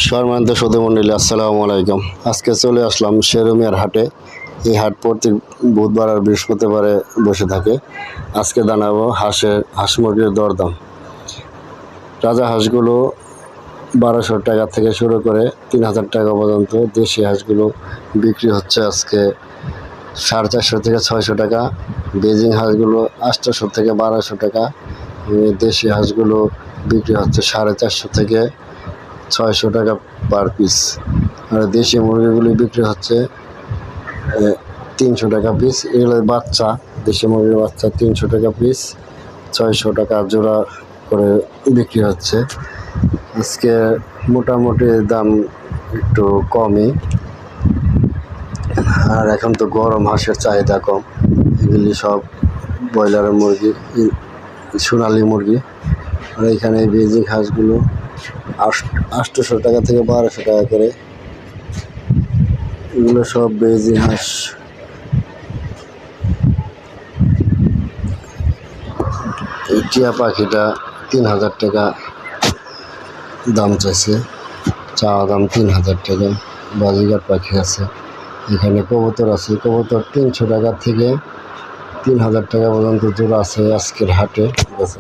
সম্মানিত সুধীমণ্ডলী, আসসালামু আলাইকুম। আজকে চলে আসলাম শেরুমিয়ার হাটে। এই হাট প্রতি বুধবার আর বৃহস্পতিবারে বসে থাকে। আজকে জানাবো হাঁস মুরগির দরদাম। রাজা হাঁসগুলো 1200 টাকা থেকে শুরু করে 3000 টাকা পর্যন্ত। দেশি হাঁসগুলো বিক্রি হচ্ছে আজকে 450 থেকে 600 টাকা। বেজিং হাঁসগুলো 800 থেকে 1200 টাকা। দেশি হাঁসগুলো বিক্রি হচ্ছে 450 থেকে 600 টাকা পার পিস। আর দেশি মুরগিগুলি বিক্রি হচ্ছে 300 টাকা পিস। এগুলো বাচ্চা, দেশি মুরগির বাচ্চা 300 টাকা পিস, 600 টাকা জোড়া করে বিক্রি হচ্ছে। আজকে মোটামুটি দাম একটু কমই। আর এখন তো গরম, হাঁসের চাহিদা কম। এগুলি সব ব্রয়লারের মুরগি, সোনালি মুরগি। আর এখানে বেজিং হাঁসগুলো 800 টাকা থেকে 1200 টাকা করে। এগুলো সব বেজিং হাঁস। এই টিয়া পাখিটা 3000 টাকা দাম চাইছে, চাওয়া দাম 3000 টাকা। বাজিগার পাখি আছে, এখানে কবুতর আছে। কবুতর 300 টাকা থেকে 3000 টাকা পর্যন্ত জোড়া আছে আজকের হাটে।